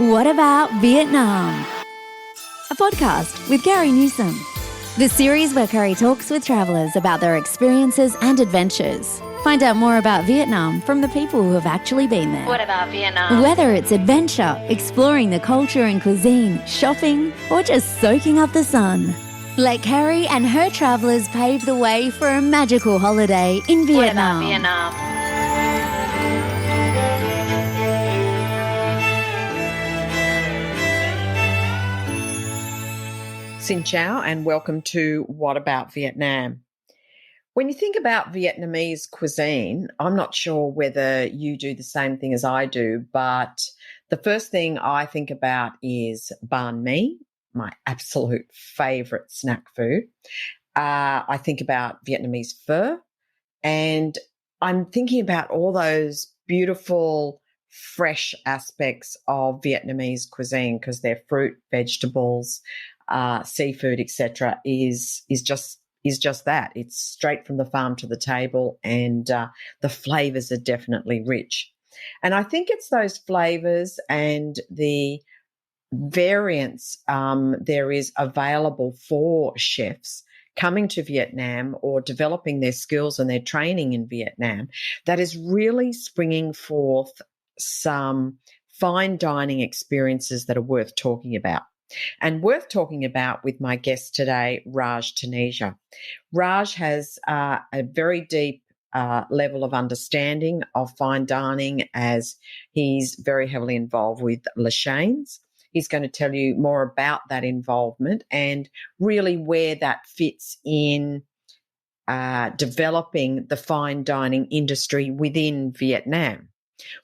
What About Vietnam? A podcast with Gary Newsom. The series where Gary talks with travellers about their experiences and adventures. Find out more about Vietnam from the people who have actually been there. What about Vietnam? Whether it's adventure, exploring the culture and cuisine, shopping, or just soaking up the sun. Let Carrie and her travellers pave the way for a magical holiday in Vietnam. What about Vietnam? Xin chào and welcome to What About Vietnam? When you think about Vietnamese cuisine, I'm not sure whether you do the same thing as I do, but the first thing I think about is banh mi, my absolute favourite snack food. I think about Vietnamese pho, and I'm thinking about all those beautiful, fresh aspects of Vietnamese cuisine because their fruit, vegetables, seafood, etc., is just that. It's straight from the farm to the table, and the flavours are definitely rich. And I think it's those flavours and the variance there is available for chefs coming to Vietnam or developing their skills and their training in Vietnam that is really springing forth some fine dining experiences that are worth talking about. And worth talking about with my guest today, Raj Taneja. Raj has a very deep level of understanding of fine dining as he's very heavily involved with Chaîne. He's going to tell you more about that involvement and really where that fits in developing the fine dining industry within Vietnam.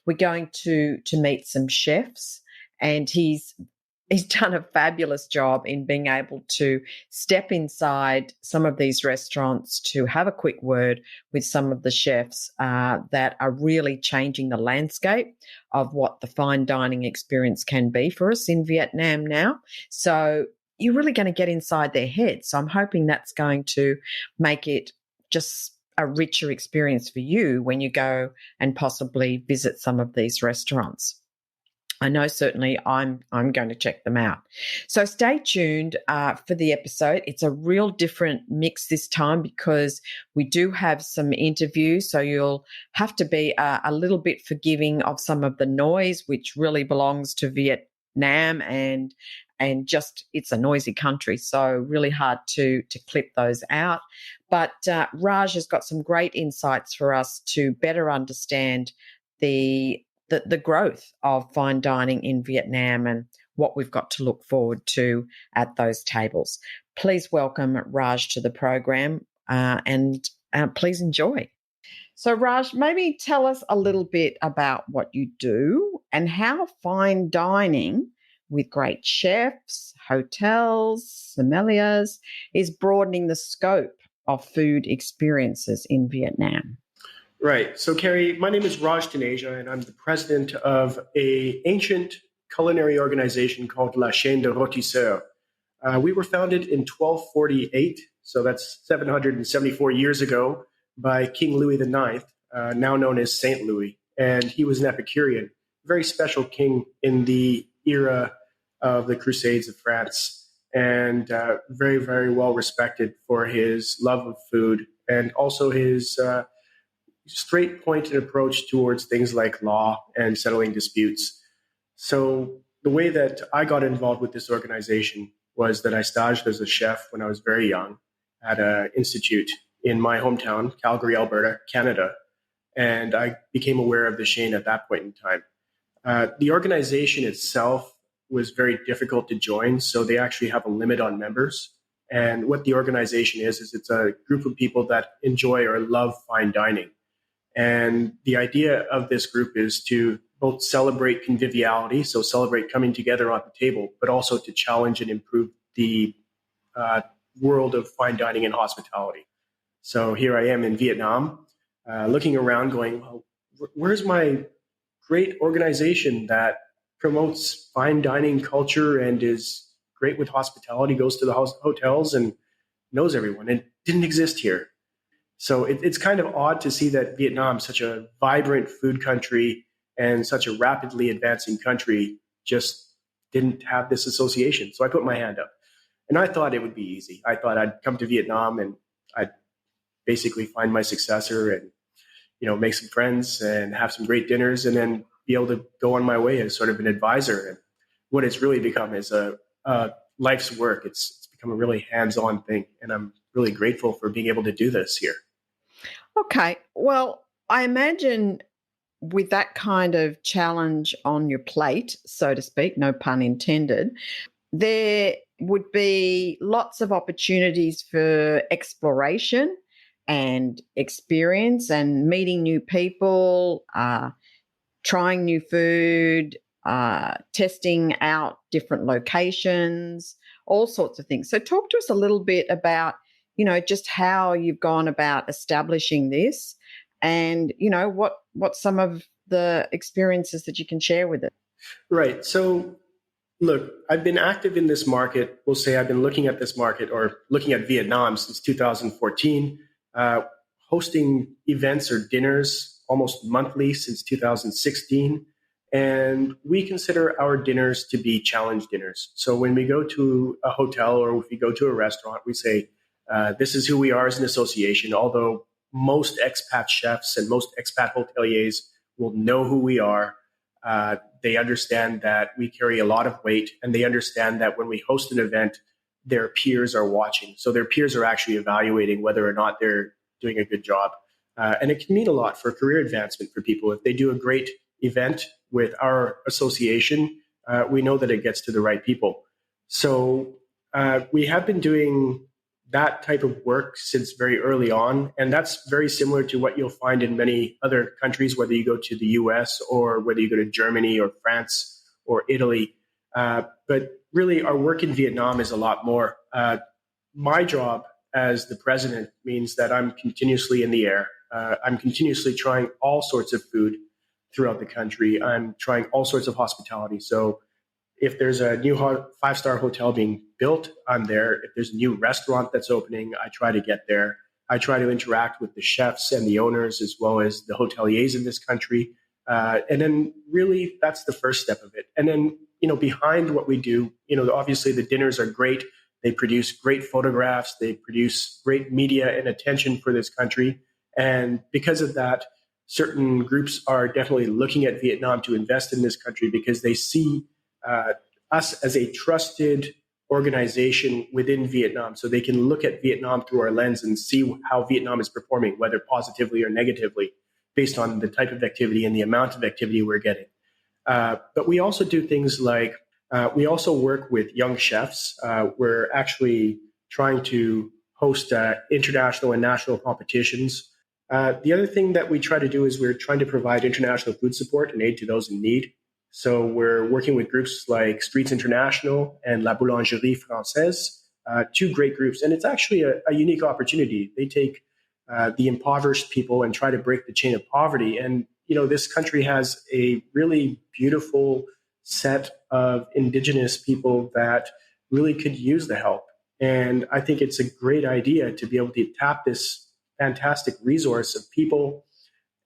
We're going to meet some chefs, and he's done a fabulous job in being able to step inside some of these restaurants to have a quick word with some of the chefs that are really changing the landscape of what the fine dining experience can be for us in Vietnam now. So you're really going to get inside their heads. So I'm hoping that's going to make it just a richer experience for you when you go and possibly visit some of these restaurants. I know certainly I'm going to check them out. So stay tuned for the episode. It's a real different mix this time because we do have some interviews, so you'll have to be a little bit forgiving of some of the noise, which really belongs to Vietnam and just it's a noisy country, so really hard to clip those out. But Raj has got some great insights for us to better understand the growth of fine dining in Vietnam and what we've got to look forward to at those tables. Please welcome Raj to the program and please enjoy. So Raj, maybe tell us a little bit about what you do and how fine dining with great chefs, hotels, sommeliers is broadening the scope of food experiences in Vietnam. Right. So, Carrie, my name is Raj Taneja, and I'm the president of an ancient culinary organization called La Chaîne de Rôtisseurs. We were founded in 1248, so that's 774 years ago, by King Louis IX, now known as Saint Louis. And he was an Epicurean, very special king in the era of the Crusades of France, and very, very well respected for his love of food and also his straight pointed approach towards things like law and settling disputes. So the way that I got involved with this organization was that I staged as a chef when I was very young at an institute in my hometown, Calgary, Alberta, Canada. And I became aware of the Chaîne at that point in time. The organization itself was very difficult to join, so they actually have a limit on members. And what the organization is it's a group of people that enjoy or love fine dining. And the idea of this group is to both celebrate conviviality, so celebrate coming together on the table, but also to challenge and improve the world of fine dining and hospitality. So here I am in Vietnam, looking around going, well, where's my great organization that promotes fine dining culture and is great with hospitality, goes to the hotels and knows everyone? It didn't exist here. So it's kind of odd to see that Vietnam, such a vibrant food country and such a rapidly advancing country, just didn't have this association. So I put my hand up. And I thought it would be easy. I thought I'd come to Vietnam and I'd basically find my successor and, make some friends and have some great dinners and then be able to go on my way as sort of an advisor. And what it's really become is a life's work. It's become a really hands-on thing. And I'm really grateful for being able to do this here. Okay. Well, I imagine with that kind of challenge on your plate, so to speak, no pun intended, there would be lots of opportunities for exploration and experience and meeting new people, trying new food, testing out different locations, all sorts of things. So talk to us a little bit about, just how you've gone about establishing this and, what some of the experiences that you can share with it. Right. So look, I've been active in this market. We'll say I've been looking at this market or looking at Vietnam since 2014, hosting events or dinners almost monthly since 2016. And we consider our dinners to be challenge dinners. So when we go to a hotel or if we go to a restaurant, we say, this is who we are as an association. Although most expat chefs and most expat hoteliers will know who we are. They understand that we carry a lot of weight, and they understand that when we host an event, their peers are watching. So their peers are actually evaluating whether or not they're doing a good job. And it can mean a lot for career advancement for people. If they do a great event with our association, we know that it gets to the right people. So we have been doing that type of work since very early on. And that's very similar to what you'll find in many other countries, whether you go to the US or whether you go to Germany or France or Italy. But really, our work in Vietnam is a lot more. My job as the president means that I'm continuously in the air. I'm continuously trying all sorts of food throughout the country. I'm trying all sorts of hospitality. So if there's a new 5-star hotel being built, I'm there. If there's a new restaurant that's opening, I try to get there. I try to interact with the chefs and the owners as well as the hoteliers in this country. And then really that's the first step of it. And then, behind what we do, obviously the dinners are great. They produce great photographs. They produce great media and attention for this country. And because of that, certain groups are definitely looking at Vietnam to invest in this country because they see us as a trusted organization within Vietnam. So they can look at Vietnam through our lens and see how Vietnam is performing, whether positively or negatively, based on the type of activity and the amount of activity we're getting. But we also do things like we also work with young chefs. We're actually trying to host international and national competitions. The other thing that we try to do is we're trying to provide international food support and aid to those in need. So we're working with groups like Streets International and La Boulangerie Française, two great groups. And it's actually a unique opportunity. They take the impoverished people and try to break the chain of poverty. And, this country has a really beautiful set of indigenous people that really could use the help. And I think it's a great idea to be able to tap this fantastic resource of people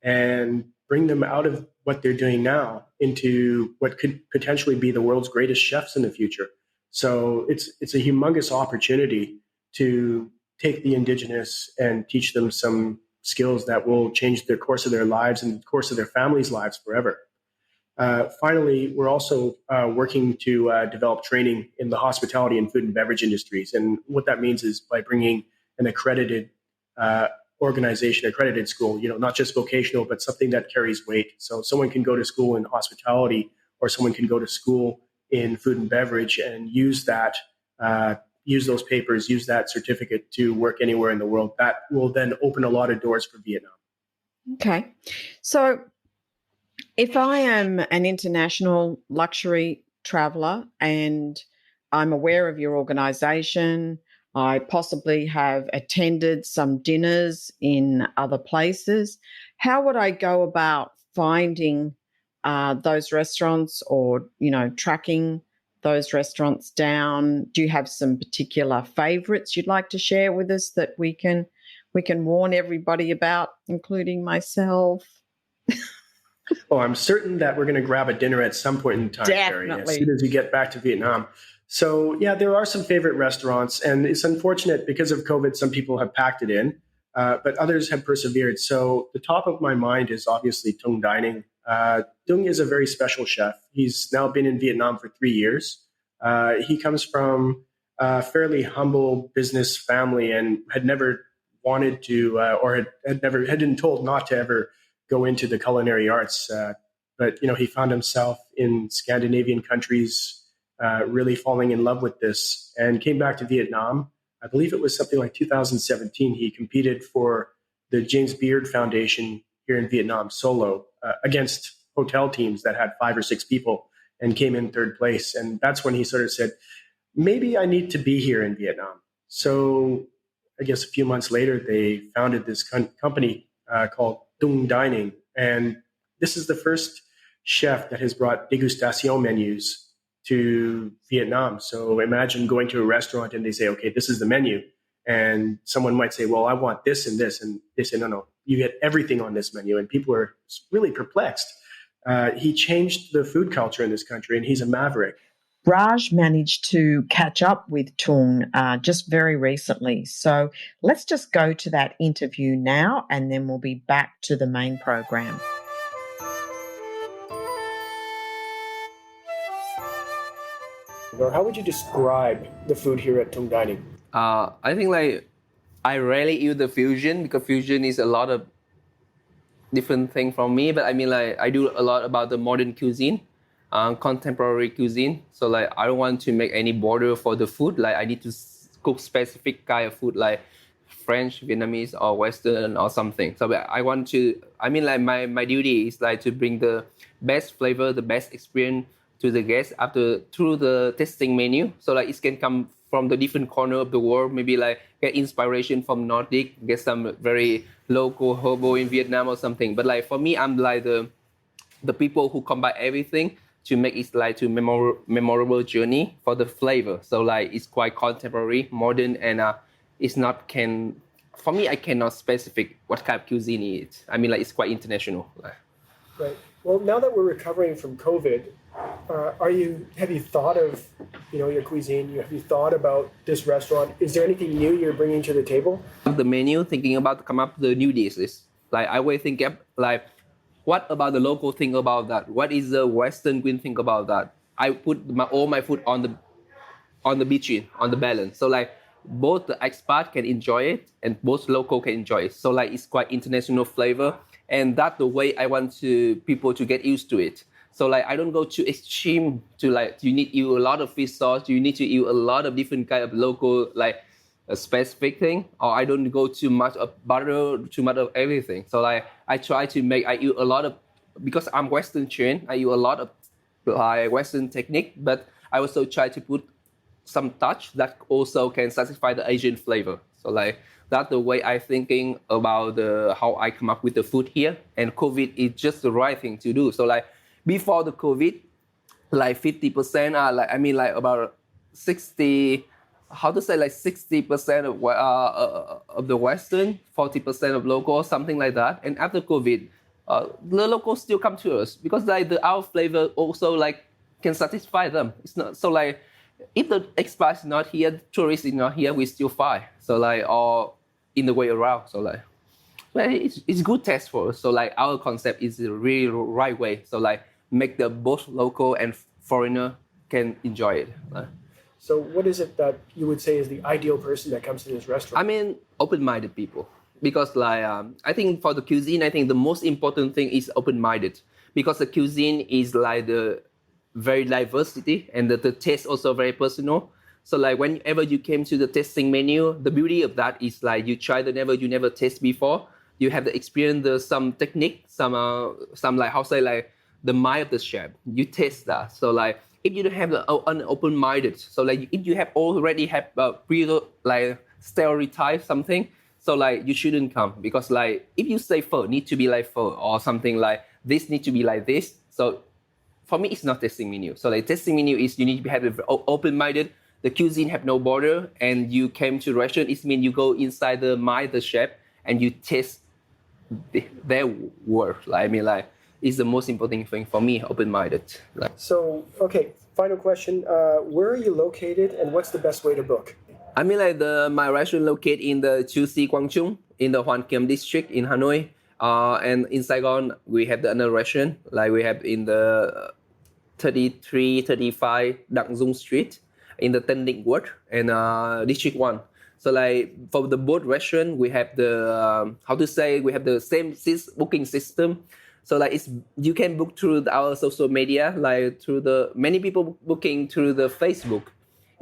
and bring them out of what they're doing now into what could potentially be the world's greatest chefs in the future. So it's a humongous opportunity to take the indigenous and teach them some skills that will change the course of their lives and the course of their families' lives forever. Finally, we're also working to develop training in the hospitality and food and beverage industries. And what that means is by bringing an accredited organization, accredited school, not just vocational, but something that carries weight. So someone can go to school in hospitality or someone can go to school in food and beverage and use that, use those papers, use that certificate to work anywhere in the world. That will then open a lot of doors for Vietnam. Okay. So if I am an international luxury traveler and I'm aware of your organization, I possibly have attended some dinners in other places, how would I go about finding those restaurants or, tracking those restaurants down? Do you have some particular favorites you'd like to share with us that we can warn everybody about, including myself? Oh, I'm certain that we're going to grab a dinner at some point in time, Gary, as Definitely. soon as you get back to Vietnam. So, yeah, there are some favorite restaurants, and it's unfortunate because of COVID, some people have packed it in, but others have persevered. So, the top of my mind is obviously Tung Dining. Tung is a very special chef. He's now been in Vietnam for 3 years. He comes from a fairly humble business family and had never wanted to, or had been told not to ever go into the culinary arts. But he found himself in Scandinavian countries, really falling in love with this, and came back to Vietnam. I believe it was something like 2017. He competed for the James Beard Foundation here in Vietnam solo against hotel teams that had 5 or 6 people, and came in third place. And that's when he sort of said, maybe I need to be here in Vietnam. So I guess a few months later, they founded this company called Tung Dining. And this is the first chef that has brought degustation menus to Vietnam. So imagine going to a restaurant and they say, okay, this is the menu. And someone might say, well, I want this and this. And they say, no, you get everything on this menu. And people are really perplexed. He changed the food culture in this country, and he's a maverick. Raj managed to catch up with Tung just very recently. So let's just go to that interview now, and then we'll be back to the main program. Or how would you describe the food here at Tung Dining? I think I rarely eat the fusion because fusion is a lot of different thing from me. But I mean I do a lot about the modern cuisine, contemporary cuisine. So I don't want to make any border for the food. I need to cook specific kind of food like French, Vietnamese, or Western or something. So I want to. I mean my duty is to bring the best flavor, the best experience to the guests through the tasting menu. So it can come from the different corner of the world, maybe get inspiration from Nordic, get some very local hobo in Vietnam or something. But for me, I'm the people who combine everything to make it to memorable journey for the flavor. So it's quite contemporary, modern, and it's not for me, I cannot specific what kind of cuisine it is. I mean it's quite international. Right. Well, now that we're recovering from COVID, have you thought of, your cuisine? Have you thought about this restaurant? Is there anything new you're bringing to the table? The menu, thinking about to come up the new dishes. I always think what about the local thing about that? What is the Western cuisine thing about that? I put all my food on the between, on the balance. So both the expat can enjoy it and both local can enjoy it. So it's quite international flavor. And that's the way I want people to get used to it. So I don't go too extreme to you need to eat a lot of fish sauce, you need to eat a lot of different kind of local a specific thing, or I don't go too much of butter, too much of everything. So I try to I eat a lot of, because I'm Western trained, I eat a lot of Western technique, but I also try to put some touch that also can satisfy the Asian flavor. So that's the way I'm thinking about how I come up with the food here. And COVID is just the right thing to do. So before the COVID, 50% are about 60, how to say 60% of the Western, 40% of local, something like that. And after COVID, the locals still come to us because our flavor also can satisfy them. It's not so if the expat is not here, the tourist is not here, we still fine. So or in the way around. So it's good test for us. So our concept is the really right way. So make the both local and foreigner can enjoy it. So what is it that you would say is the ideal person that comes to this restaurant? I mean, open-minded people. Because I think for the cuisine, I think the most important thing is open-minded. Because the cuisine is the very diversity and the taste also very personal. So whenever you came to the tasting menu, the beauty of that is you try you never taste before. You have the experience, some technique, some how say the mind of the chef. You taste that. So if you don't have the open-minded, so if you have already have stereotype something, so you shouldn't come because if you say pho need to be pho or something this need to be this. So for me, it's not tasting menu. So tasting menu is you need to have open-minded. The cuisine have no border, and you came to restaurant. It means you go inside the mind of the chef and you taste their work. is the most important thing for me, open-minded. Like, So, okay, final question. Where are you located and what's the best way to book? I mean, like my restaurant located in the Chu Si Quang Trung in the Hoan Kiem district in Hanoi. And in Saigon, we have the another restaurant, like we have in the 33, 35 Dang Dung Street in the Tân Định Ward and District 1. So like for the both restaurant, we have the, we have the same booking system. So like you can book through our social media, like many people booking through the Facebook,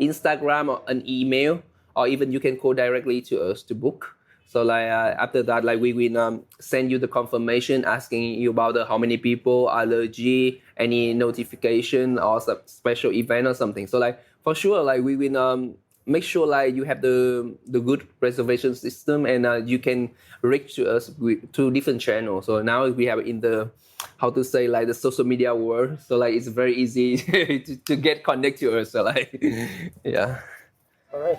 Instagram or an email, or even you can call directly to us to book. So like after that, like we will send you the confirmation asking you about how many people, allergy, any notification or some special event or something. So like for sure, like we will make sure like you have the good reservation system and you can reach to us to different channels. So now we have in the like the social media world. So like it's very easy to get connected to us. So like yeah. All right.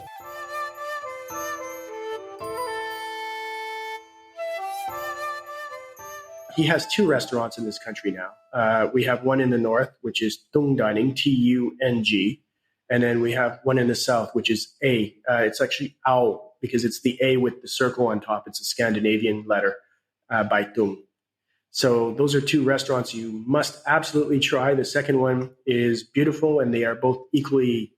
He has two restaurants in this country now. We have one in the north, which is Tung Dining, Tung, and then we have one in the south, which is A. It's actually Ao because it's the A with the circle on top. It's a Scandinavian letter by Tung. So those are two restaurants you must absolutely try. The second one is beautiful, and they are both equally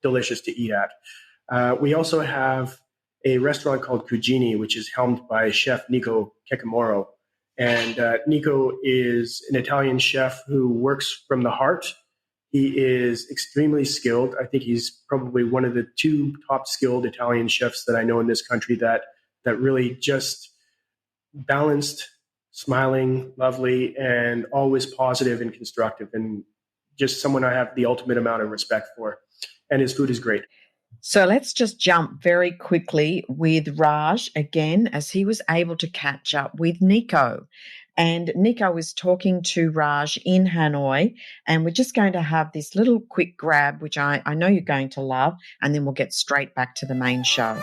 delicious to eat at. We also have a restaurant called Cuisine, which is helmed by Chef Nico Kekimoro. And Nico is an Italian chef who works from the heart. He is extremely skilled. I think he's probably one of the two top skilled Italian chefs that I know in this country that really just balanced, smiling, lovely, and always positive and constructive, and just someone I have the ultimate amount of respect for. And his food is great. So let's just jump very quickly with Raj again, as he was able to catch up with Nico. And Nico was talking to Raj in Hanoi, and we're just going to have this little quick grab, which I know you're going to love, and then we'll get straight back to the main show.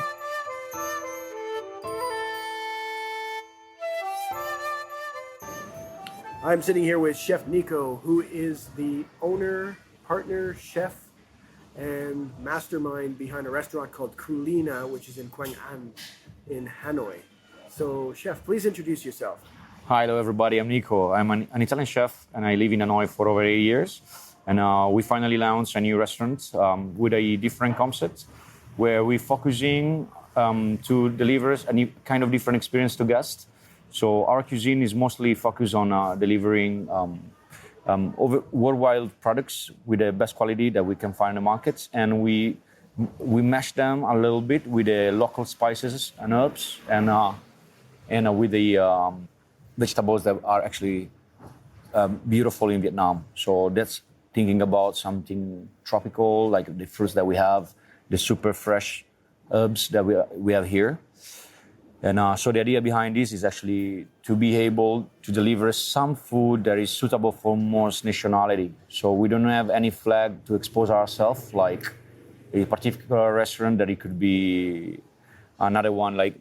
I'm sitting here with Chef Nico, who is the owner, partner, chef, and mastermind behind a restaurant called Culina, which is in Quang An in Hanoi. So, Chef, please introduce yourself. Hi, hello everybody. I'm Nico. I'm an Italian chef, and I live in Hanoi for over 8 years. And we finally launched a new restaurant with a different concept, where we're focusing to deliver a new, kind of different experience to guests. So our cuisine is mostly focused on delivering worldwide products with the best quality that we can find in the markets, and we mash them a little bit with the local spices and herbs, and with the vegetables that are actually beautiful in Vietnam. So that's thinking about something tropical, like the fruits that we have, the super fresh herbs that we have here. And so the idea behind this is actually to be able to deliver some food that is suitable for most nationality. So we don't have any flag to expose ourselves, like a particular restaurant that it could be another one, like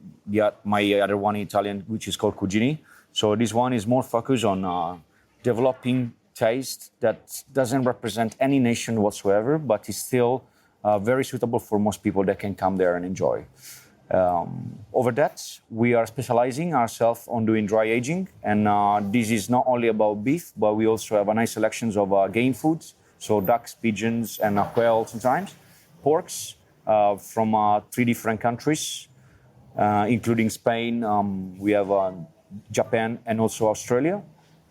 my other one in Italian, which is called Cuisine. So this one is more focused on developing taste that doesn't represent any nation whatsoever, but is still very suitable for most people that can come there and enjoy. Over that, we are specializing ourselves on doing dry aging, and this is not only about beef, but we also have a nice selections of game foods, so ducks, pigeons, and quail sometimes, porks from 3 different countries, including Spain. We have Japan and also Australia,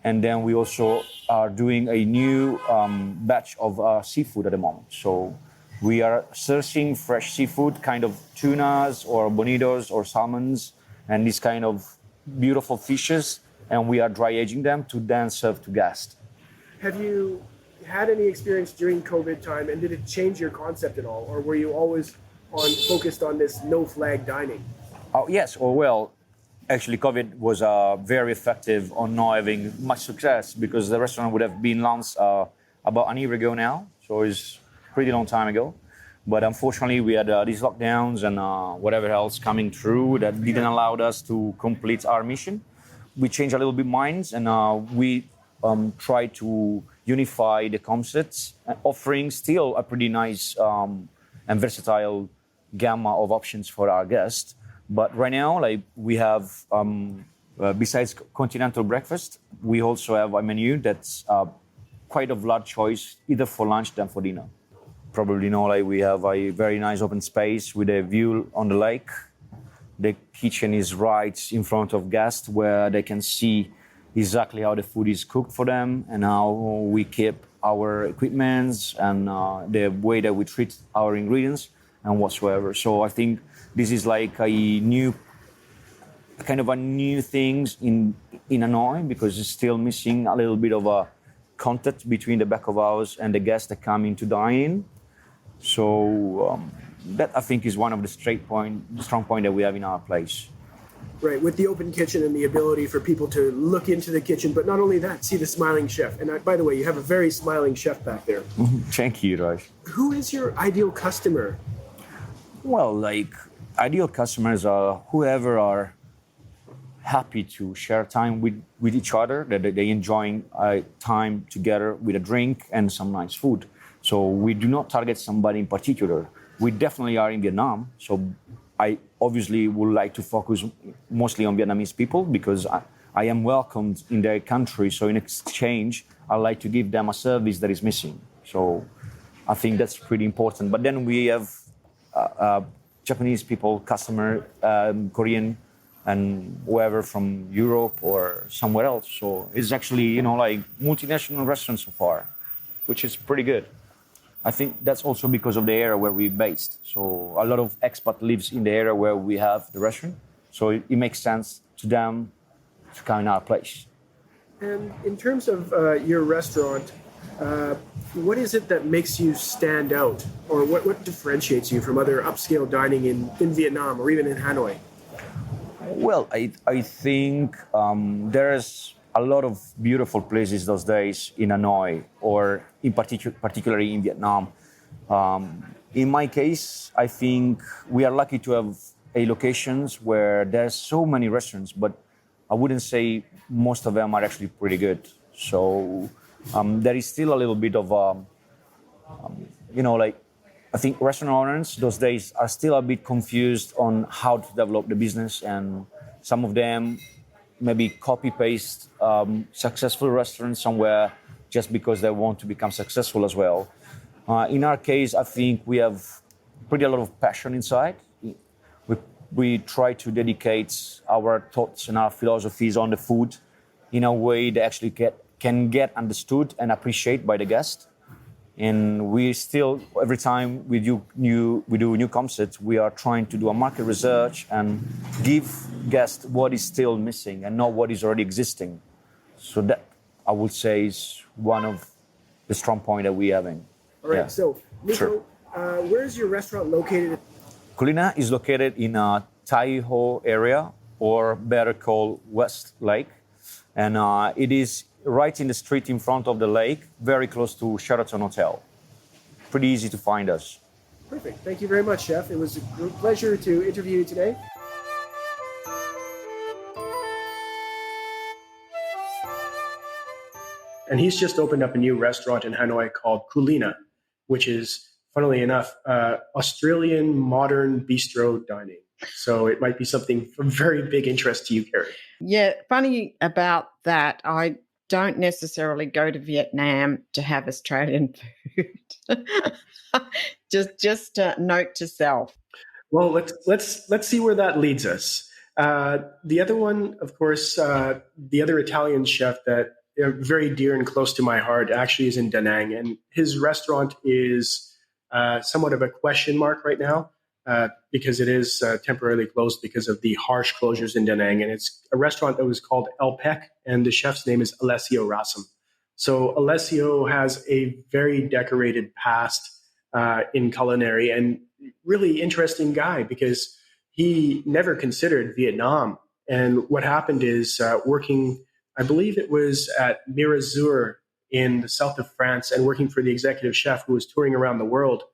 and then we also are doing a new batch of seafood at the moment. So we are sourcing fresh seafood, kind of tunas or bonitos or salmons, and these kind of beautiful fishes, and we are dry aging them to then serve to guests. Have you had any experience during COVID time, and did it change your concept at all, or were you always focused on this no flag dining? Oh yes, or well, actually COVID was very effective on not having much success, because the restaurant would have been launched about a year ago now, so it's pretty long time ago. But unfortunately, we had these lockdowns and whatever else coming through that didn't allow us to complete our mission. We changed a little bit minds, and we try to unify the concepts, offering still a pretty nice and versatile gamma of options for our guests. But right now, like we have, besides continental breakfast, we also have a menu that's quite of large choice, either for lunch than for dinner. Probably know, like we have a very nice open space with a view on the lake. The kitchen is right in front of guests, where they can see exactly how the food is cooked for them and how we keep our equipments and the way that we treat our ingredients and whatsoever. So I think this is like a new things in Hanoi, because it's still missing a little bit of a contact between the back of house and the guests that come in to dine in. So that I think is one of the strong point that we have in our place. Right, with the open kitchen and the ability for people to look into the kitchen, but not only that, see the smiling chef. And by the way, you have a very smiling chef back there. Thank you, Raj. Who is your ideal customer? Well, like ideal customers are whoever are happy to share time with each other, that they enjoying time together with a drink and some nice food. So we do not target somebody in particular. We definitely are in Vietnam, so I obviously would like to focus mostly on Vietnamese people, because I am welcomed in their country. So in exchange, I like to give them a service that is missing. So I think that's pretty important. But then we have Japanese people, customer, Korean, and whoever from Europe or somewhere else. So it's actually, like multinational restaurants so far, which is pretty good. I think that's also because of the area where we're based. So a lot of expat lives in the area where we have the restaurant. So it makes sense to them to come in our place. And in terms of your restaurant, what is it that makes you stand out? Or what differentiates you from other upscale dining in Vietnam or even in Hanoi? Well, I think there's a lot of beautiful places those days in Hanoi, or particularly in Vietnam. In my case, I think we are lucky to have locations where there's so many restaurants, but I wouldn't say most of them are actually pretty good. So there is still a little bit of, I think restaurant owners those days are still a bit confused on how to develop the business, and some of them maybe copy-paste successful restaurants somewhere just because they want to become successful as well. In our case, I think we have pretty a lot of passion inside. We try to dedicate our thoughts and our philosophies on the food in a way that actually can get understood and appreciated by the guest. And we still, every time we do new concepts, we are trying to do a market research and give guests what is still missing and not what is already existing. So that, I would say, is one of the strong points that we're having. All right, so Nico, sure. Where is your restaurant located? Culina is located in a Tai Ho area, or better called West Lake. And it is right in the street in front of the lake, very close to Sheraton Hotel. Pretty easy to find us. Perfect. Thank you very much, Chef. It was a pleasure to interview you today. And he's just opened up a new restaurant in Hanoi called Culina, which is, funnily enough, Australian modern bistro dining. So it might be something of very big interest to you, Carrie. Yeah, funny about that. I don't necessarily go to Vietnam to have Australian food. just a note to self. Well, let's see where that leads us. The other one, of course, the other Italian chef that very dear and close to my heart actually is in Da Nang, and his restaurant is somewhat of a question mark right now. Because it is temporarily closed because of the harsh closures in Da Nang. And it's a restaurant that was called El Pec, and the chef's name is Alessio Rassam. So Alessio has a very decorated past in culinary, and really interesting guy because he never considered Vietnam. And what happened is working, I believe it was at Mirazur in the south of France, and working for the executive chef who was touring around the world,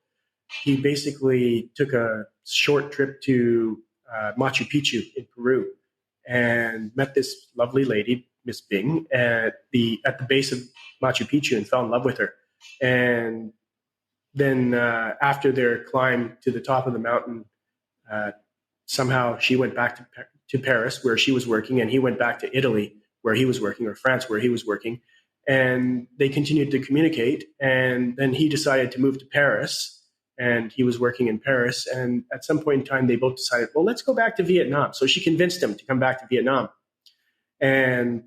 he basically took a short trip to Machu Picchu in Peru and met this lovely lady Miss Bing at the base of Machu Picchu and fell in love with her. And then after their climb to the top of the mountain, somehow she went back to Paris where she was working, and he went back to Italy where he was working, or France where he was working. And they continued to communicate. And then he decided to move to Paris, and he was working in Paris. And at some point in time, they both decided, well, let's go back to Vietnam. So she convinced him to come back to Vietnam. And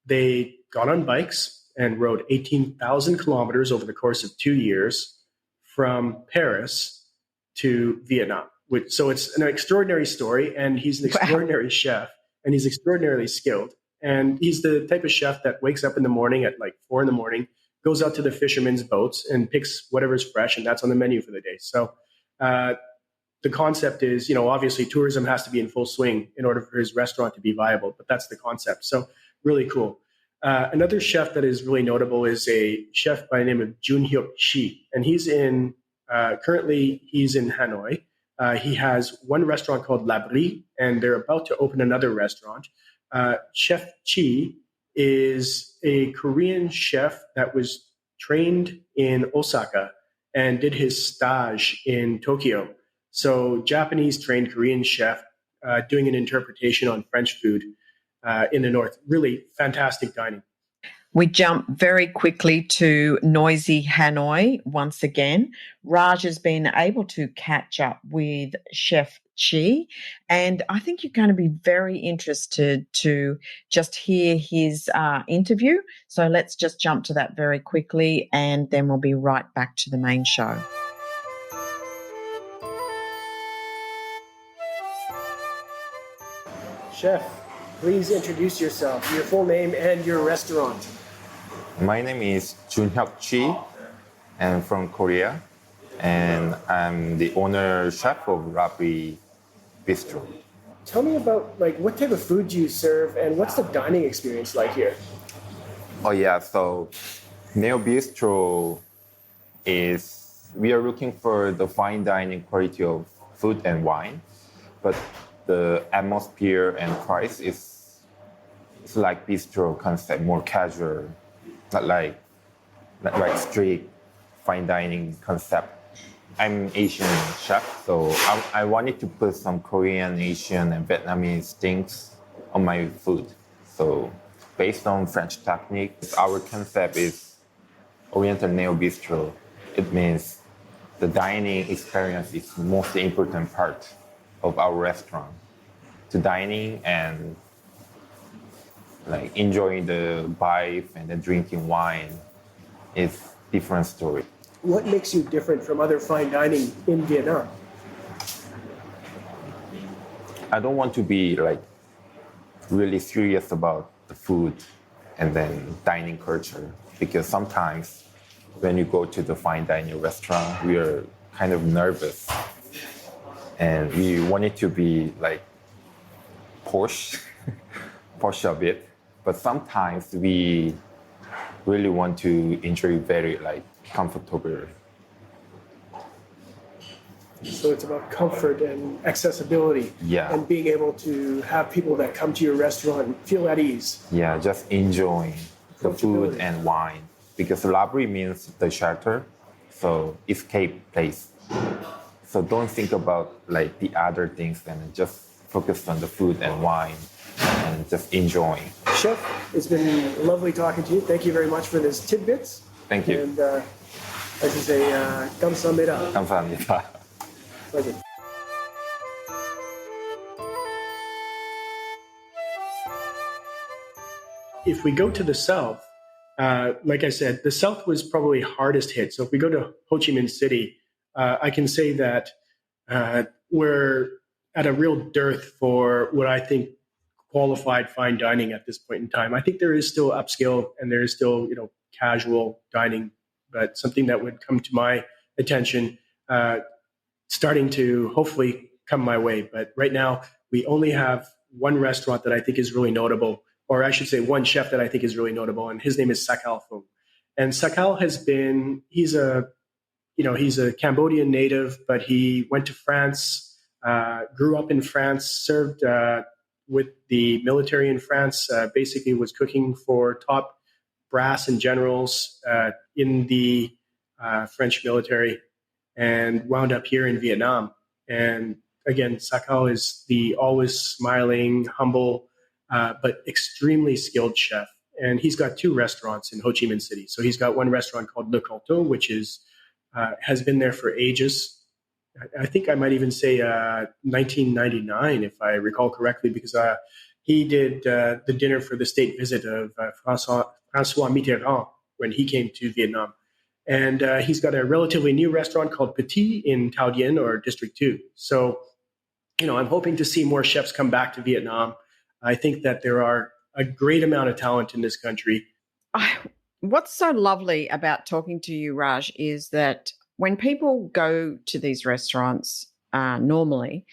they got on bikes and rode 18,000 kilometers over the course of 2 years from Paris to Vietnam. So it's an extraordinary story, and he's an extraordinary chef, and he's extraordinarily skilled. And he's the type of chef that wakes up in the morning at like 4 a.m, goes out to the fishermen's boats and picks whatever's fresh, and that's on the menu for the day. So the concept is, obviously tourism has to be in full swing in order for his restaurant to be viable, but that's the concept. So really cool. Another chef that is really notable is a chef by the name of Jun Hyuk Chi, and currently he's in Hanoi. He has one restaurant called La Brie, and they're about to open another restaurant. Chef Chi is a Korean chef that was trained in Osaka and did his stage in Tokyo. So Japanese trained Korean chef doing an interpretation on French food in the north. Really fantastic dining. We jump very quickly to noisy Hanoi once again. Raj has been able to catch up with Chef Chi, and I think you're going to be very interested to just hear his interview. So let's just jump to that very quickly, and then we'll be right back to the main show. Chef, please introduce yourself, your full name and your restaurant. My name is Jun Hyuk Chi. I'm from Korea, and I'm the owner chef of Rabri Bistro. Tell me about what type of food do you serve, and what's the dining experience like here? Oh yeah, so Neo Bistro we are looking for the fine dining quality of food and wine, but the atmosphere and price is like bistro concept, more casual. Not like strict fine dining concept. I'm Asian chef, so I wanted to put some Korean, Asian, and Vietnamese things on my food. So based on French technique, our concept is Oriental Neo Bistro. It means the dining experience is the most important part of our restaurant. The dining and enjoying the vibe and the drinking wine is different story. What makes you different from other fine dining in Vietnam? I don't want to be really serious about the food and then dining culture, because sometimes when you go to the fine dining restaurant, we are kind of nervous, and we want it to be posh a bit. But sometimes we really want to enjoy very comfortable. So it's about comfort and accessibility. Yeah. And being able to have people that come to your restaurant feel at ease. Yeah, just enjoying the food and wine. Because Labri means the shelter, so escape place. So don't think about the other things, and just focus on the food and wine and just enjoying. Chef, it's been lovely talking to you. Thank you very much for this tidbits. Thank you. And as you say, 감사합니다. 감사합니다. Pleasure. If we go to the south, like I said, the south was probably hardest hit. So if we go to Ho Chi Minh City, I can say that we're at a real dearth for what I think qualified fine dining at this point in time. I think there is still upscale and there is still casual dining, but something that would come to my attention, starting to hopefully come my way. But right now, we only have one restaurant that I think is really notable, or I should say one chef that I think is really notable, and his name is Sakal Phung. And Sakal he's a Cambodian native, but he went to France, grew up in France, served with the military in France. Basically, was cooking for top brass and generals in the French military, and wound up here in Vietnam. And again, Sakal is the always smiling, humble, but extremely skilled chef. And he's got 2 restaurants in Ho Chi Minh City. So he's got one restaurant called Le Canton, which is has been there for ages. I think I might even say 1999, if I recall correctly, because he did the dinner for the state visit of François Mitterrand when he came to Vietnam. And he's got a relatively new restaurant called Petit in Thao Dien, or District 2. So, I'm hoping to see more chefs come back to Vietnam. I think that there are a great amount of talent in this country. What's so lovely about talking to you, Raj, is that when people go to these restaurants normally,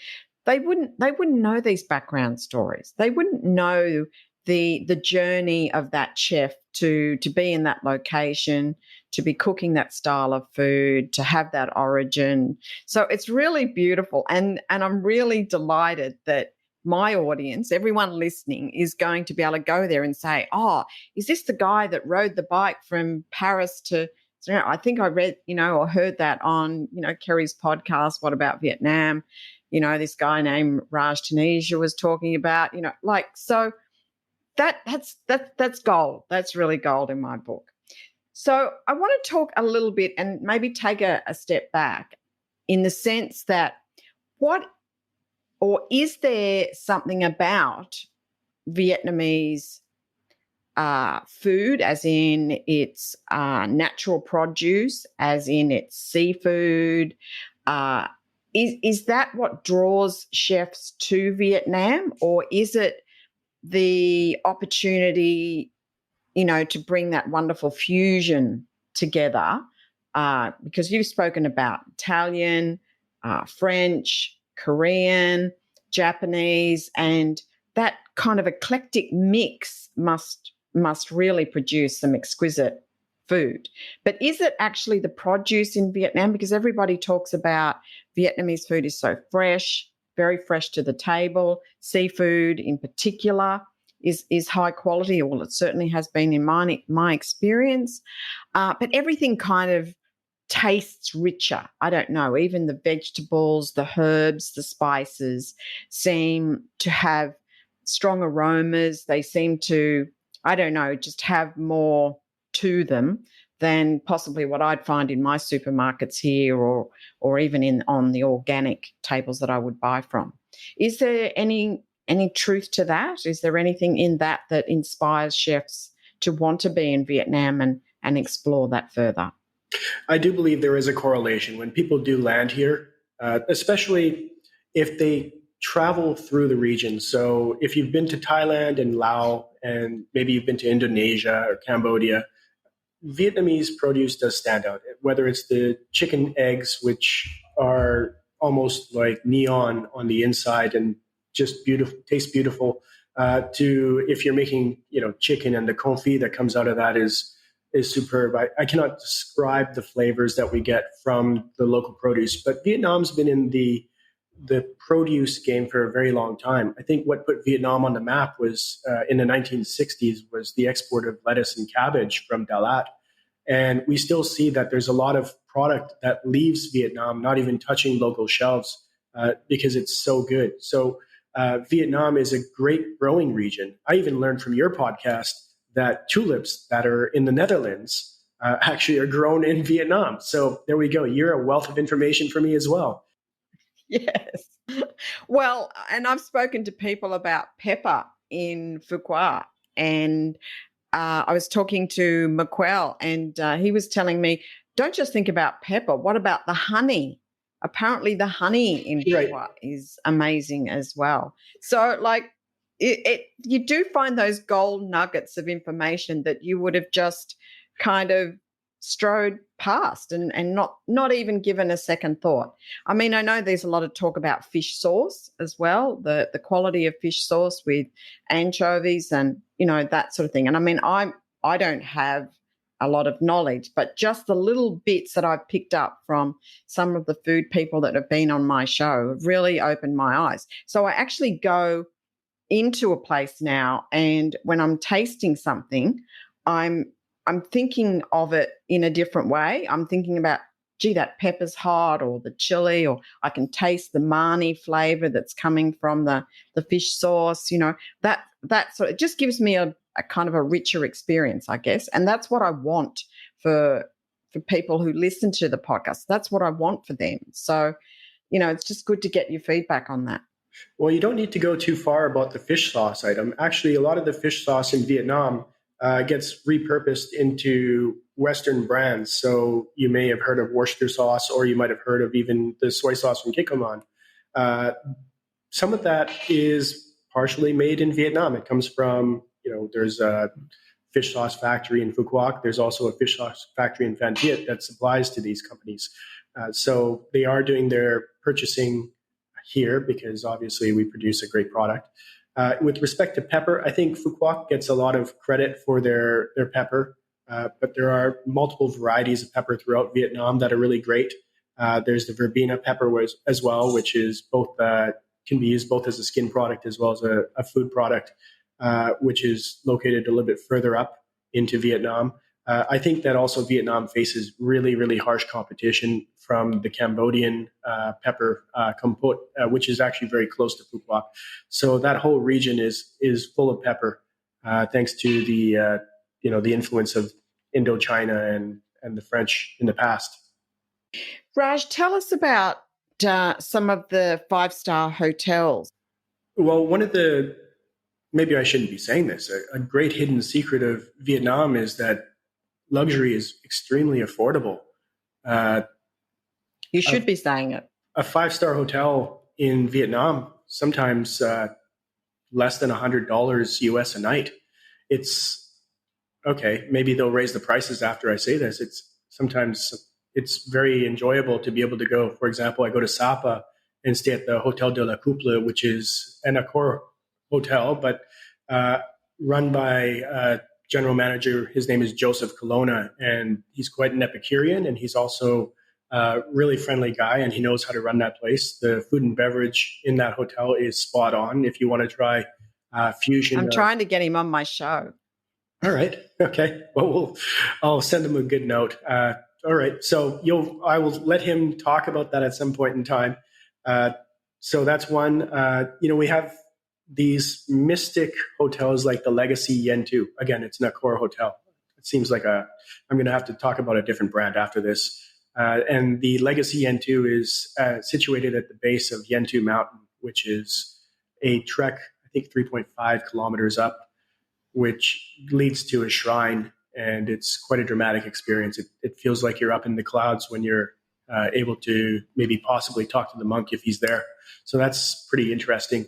they wouldn't know these background stories. They wouldn't know the journey of that chef to be in that location, to be cooking that style of food, to have that origin. So it's really beautiful, and I'm really delighted that my audience, everyone listening, is going to be able to go there and say, "Oh, is this the guy that rode the bike from Paris to?" I think I read, or heard that on, Kerry's podcast, What About Vietnam? This guy named Raj Taneja was talking about, so that's gold. That's really gold in my book. So I want to talk a little bit and maybe take a step back in the sense that is there something about Vietnamese food, as in its natural produce, as in its seafood? Is that what draws chefs to Vietnam, or is it the opportunity, to bring that wonderful fusion together? Because you've spoken about Italian, French, Korean, Japanese, and that kind of eclectic mix must really produce some exquisite food. But is it actually the produce in Vietnam? Because everybody talks about Vietnamese food is so fresh, very fresh to the table. Seafood in particular is high quality, or it certainly has been in my experience. But everything kind of tastes richer. I don't know, even the vegetables, the herbs, the spices seem to have strong aromas. They seem to, I don't know, just have more to them than possibly what I'd find in my supermarkets here, or even on the organic tables that I would buy from. Is there any truth to that? Is there anything in that inspires chefs to want to be in Vietnam and explore that further? I do believe there is a correlation when people do land here, especially if they travel through the region. So if you've been to Thailand and Laos, and maybe you've been to Indonesia or Cambodia, Vietnamese produce does stand out, whether it's the chicken eggs, which are almost like neon on the inside and just beautiful, taste beautiful, to if you're making, chicken, and the confit that comes out of that is superb. I cannot describe the flavors that we get from the local produce, but Vietnam's been in the produce game for a very long time. I think what put Vietnam on the map was in the 1960s was the export of lettuce and cabbage from Dalat. And we still see that there's a lot of product that leaves Vietnam, not even touching local shelves because it's so good. So Vietnam is a great growing region. I even learned from your podcast that tulips that are in the Netherlands actually are grown in Vietnam. So there we go. You're a wealth of information for me as well. Yes. Well, and I've spoken to people about pepper in Phu Quoc, and I was talking to McQuell, and he was telling me, don't just think about pepper. What about the honey? Apparently the honey in Phu Quoc is amazing as well. So you do find those gold nuggets of information that you would have just kind of strode past and not even given a second thought. I mean, I know there's a lot of talk about fish sauce as well, the quality of fish sauce with anchovies and, that sort of thing. And I mean, I don't have a lot of knowledge, but just the little bits that I've picked up from some of the food people that have been on my show have really opened my eyes. So I actually go into a place now, and when I'm tasting something, I'm thinking of it in a different way. I'm thinking about, gee, that pepper's hot, or the chili, or I can taste the mani flavor that's coming from the fish sauce. That sort of, it just gives me a kind of a richer experience, I guess. And that's what I want for people who listen to the podcast. That's what I want for them. So, it's just good to get your feedback on that. Well, you don't need to go too far about the fish sauce item. Actually, a lot of the fish sauce in Vietnam gets repurposed into Western brands. So you may have heard of Worcester sauce, or you might have heard of even the soy sauce from Kikkoman. Some of that is partially made in Vietnam. It comes from, there's a fish sauce factory in Phu Quoc. There's also a fish sauce factory in Phan Viet that supplies to these companies. So they are doing their purchasing here because obviously we produce a great product. With respect to pepper, I think Phu Quoc gets a lot of credit for their pepper, but there are multiple varieties of pepper throughout Vietnam that are really great. There's the verbena pepper as well, which is both can be used both as a skin product as well as a food product, which is located a little bit further up into Vietnam. I think that also Vietnam faces really, really harsh competition from the Cambodian pepper compot, which is actually very close to Phu Quoc. So that whole region is full of pepper, thanks to the influence of Indochina and the French in the past. Raj, tell us about some of the 5-star hotels. Well, maybe I shouldn't be saying this, a great hidden secret of Vietnam is that luxury is extremely affordable. You should be saying it. A 5-star hotel in Vietnam, sometimes less than $100 US a night. It's okay. Maybe they'll raise the prices after I say this. It's very enjoyable to be able to go. For example, I go to Sapa and stay at the Hotel de la Couple, which is an Accor hotel, but run by general manager. His name is Joseph Colonna, and he's quite an Epicurean, and he's also a really friendly guy, and he knows how to run that place. The food and beverage in that hotel is spot on. If you want to try fusion. I'm trying to get him on my show. All right. Okay. Well, I'll send him a good note. All right. So I will let him talk about that at some point in time. So that's one. We have these mystic hotels like the Legacy Yentu. Again, it's an Accor hotel. It seems like I'm going to have to talk about a different brand after this. And the Legacy Yentu is situated at the base of Yentu Mountain, which is a trek, I think 3.5 kilometers up, which leads to a shrine. And it's quite a dramatic experience. It feels like you're up in the clouds when you're able to maybe possibly talk to the monk if he's there. So that's pretty interesting.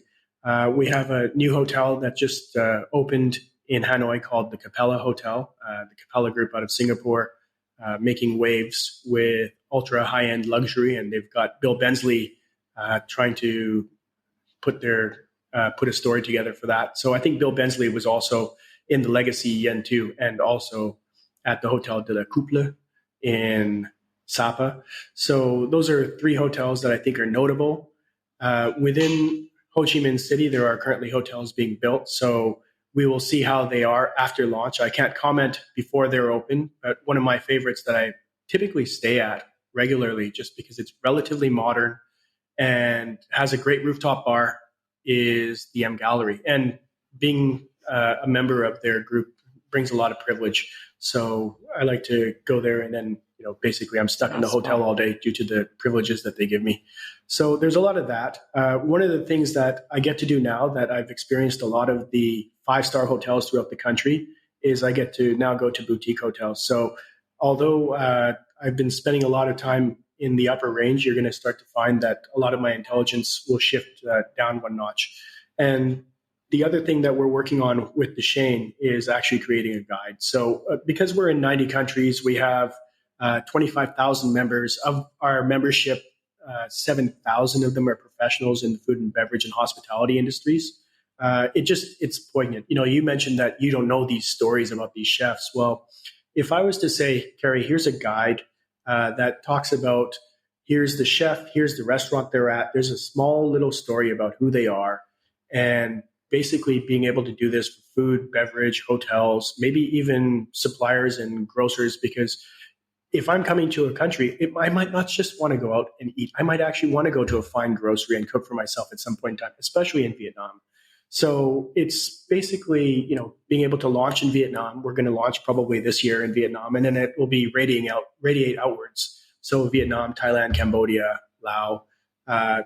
We have a new hotel that just opened in Hanoi called the Capella Hotel, the Capella Group out of Singapore, making waves with ultra high-end luxury. And they've got Bill Bensley trying to put a story together for that. So I think Bill Bensley was also in the Legacy Yentu and also at the Hotel de la Couple in Sapa. So those are 3 hotels that I think are notable. Within Ho Chi Minh City, there are currently hotels being built. So we will see how they are after launch. I can't comment before they're open, but one of my favorites that I typically stay at regularly just because it's relatively modern and has a great rooftop bar is the M Gallery. And being a member of their group brings a lot of privilege. So I like to go there and then, basically I'm stuck in the hotel all day due to the privileges that they give me. So there's a lot of that. One of the things that I get to do now that I've experienced a lot of the 5-star hotels throughout the country is I get to now go to boutique hotels. So although I've been spending a lot of time in the upper range, you're going to start to find that a lot of my intelligence will shift down one notch. And the other thing that we're working on with the Chaîne is actually creating a guide. So because we're in 90 countries, we have 25,000 members. Of our membership, 7,000 of them are professionals in the food and beverage and hospitality industries. It's poignant. You mentioned that you don't know these stories about these chefs. Well, if I was to say, Carrie, here's a guide that talks about, here's the chef, here's the restaurant they're at. There's a small little story about who they are. And basically being able to do this for food, beverage, hotels, maybe even suppliers and grocers, because if I'm coming to a country, I might not just want to go out and eat. I might actually want to go to a fine grocery and cook for myself at some point in time, especially in Vietnam. So it's basically, being able to launch in Vietnam. We're going to launch probably this year in Vietnam, and then it will be radiate outwards. So Vietnam, Thailand, Cambodia, Laos,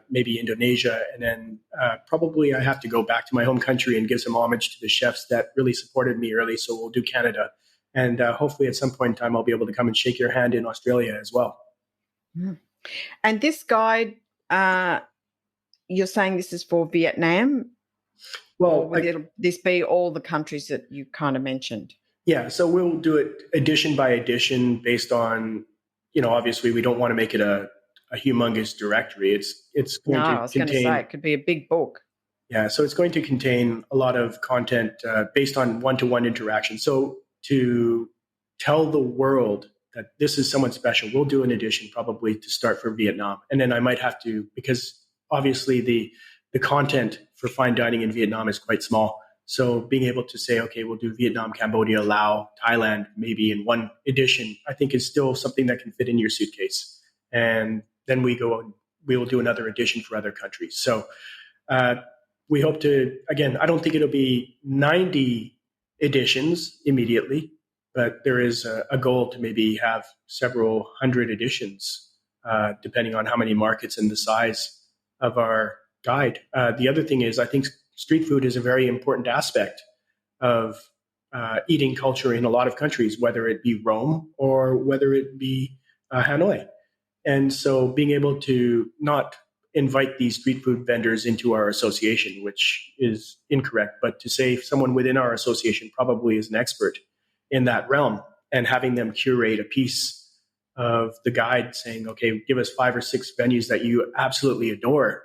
maybe Indonesia, and then probably I have to go back to my home country and give some homage to the chefs that really supported me early. So we'll do Canada. And hopefully at some point in time, I'll be able to come and shake your hand in Australia as well. And this guide, you're saying this is for Vietnam? Well, or would this be all the countries that you kind of mentioned? Yeah, so we'll do it edition by edition based on, obviously we don't want to make it a humongous directory. It's going to I was going to say it could be a big book. Yeah, so it's going to contain a lot of content based on one-to-one interaction. So to tell the world that this is someone special, we'll do an edition probably to start for Vietnam. And then I might have to, because obviously the content for fine dining in Vietnam is quite small. So being able to say, okay, we'll do Vietnam, Cambodia, Laos, Thailand, maybe in one edition, I think is still something that can fit in your suitcase. And then we will do another edition for other countries. So we hope to, again, I don't think it'll be 90 editions immediately, but there is a goal to maybe have several hundred editions, depending on how many markets and the size of our guide. The other thing is, I think street food is a very important aspect of eating culture in a lot of countries, whether it be Rome or whether it be Hanoi. And so being able to not invite these street food vendors into our association, which is incorrect, but to say someone within our association probably is an expert in that realm, and having them curate a piece of the guide saying, okay, give us 5 or 6 venues that you absolutely adore,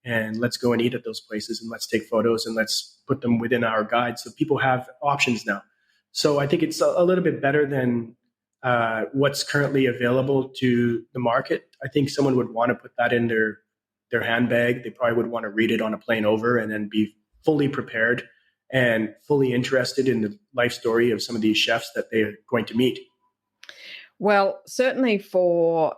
and let's go and eat at those places, and let's take photos and let's put them within our guide. So people have options now. So I think it's a little bit better than what's currently available to the market. I think someone would want to put that in their handbag. They probably would want to read it on a plane over and then be fully prepared and fully interested in the life story of some of these chefs that they're going to meet. Well, certainly for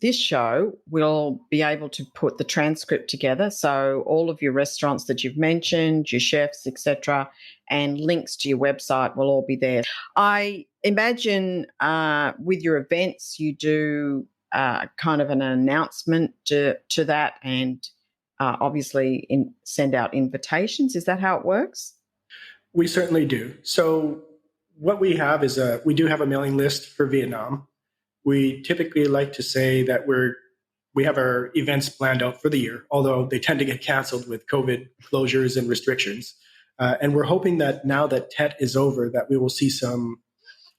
this show, we'll be able to put the transcript together. So all of your restaurants that you've mentioned, your chefs, etc., and links to your website will all be there. I imagine with your events, you do kind of an announcement to that, and obviously send out invitations. Is that how it works? We certainly do. So what we have is we do have a mailing list for Vietnam. We typically like to say that we have our events planned out for the year, although they tend to get canceled with COVID closures and restrictions. And we're hoping that now that Tet is over, that we will see some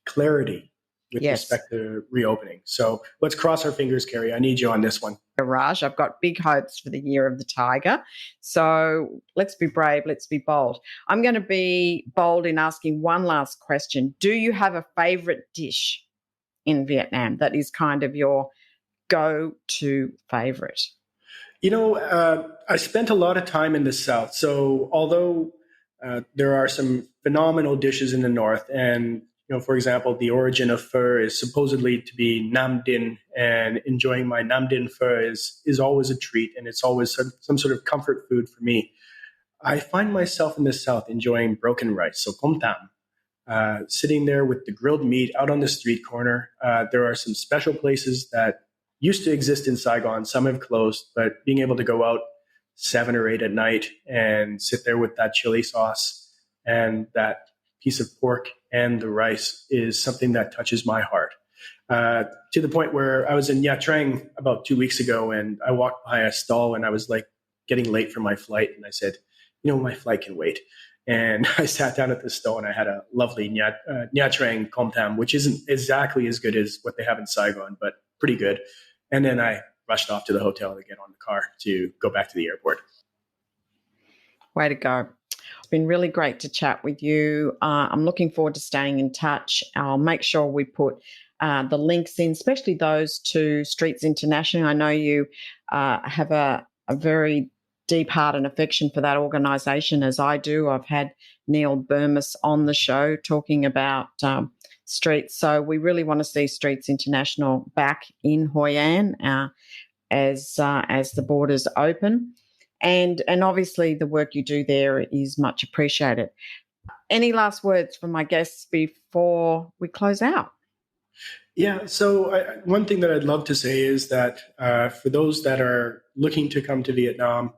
clarity with respect to reopening. So let's cross our fingers, Carrie. I need you on this one. Raj, I've got big hopes for the Year of the Tiger. So let's be brave, let's be bold. I'm going to be bold in asking one last question. Do you have a favorite dish in Vietnam that is kind of your go-to favorite? I spent a lot of time in the South. So although there are some phenomenal dishes in the North, and for example, the origin of pho is supposedly to be Nam Dinh, and enjoying my Nam Dinh pho is always a treat, and it's always some sort of comfort food for me. I find myself in the South enjoying broken rice, so com tam, sitting there with the grilled meat out on the street corner. There are some special places that used to exist in Saigon. Some have closed, but being able to go out 7 or 8 at night and sit there with that chili sauce and that piece of pork and the rice is something that touches my heart. To the point where I was in Nha Trang about 2 weeks ago, and I walked by a stall and I was like getting late for my flight. And I said, my flight can wait. And I sat down at the stall and I had a lovely Nha Trang com tam, which isn't exactly as good as what they have in Saigon, but pretty good. And then I rushed off to the hotel to get on the car to go back to the airport. Way to go. It's been really great to chat with you. I'm looking forward to staying in touch. I'll make sure we put the links in, especially those to Streets International. I know you have a very deep heart and affection for that organisation as I do. I've had Neil Burmis on the show talking about streets. So we really want to see Streets International back in Hoi An as the borders open. And obviously the work you do there is much appreciated. Any last words from my guests before we close out? Yeah, so one thing that I'd love to say is that for those that are looking to come to Vietnam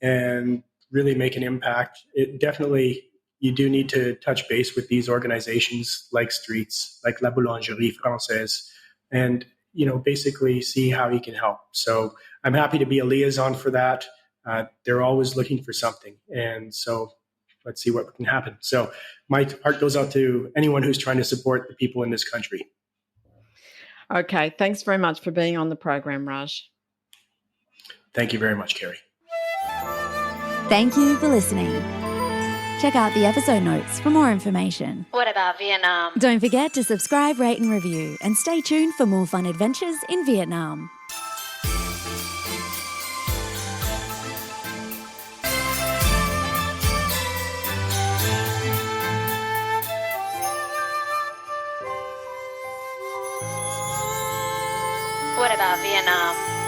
and really make an impact, you do need to touch base with these organizations like Streets, like La Boulangerie Française, and basically see how you can help. So I'm happy to be a liaison for that. They're always looking for something, and so let's see what can happen. So my heart goes out to anyone who's trying to support the people in this country. Okay, thanks very much for being on the program, Raj. Thank you very much, Carrie. Thank you for listening. Check out the episode notes for more information. What about Vietnam? Don't forget to subscribe, rate and review, and stay tuned for more fun adventures in Vietnam. What about Vietnam?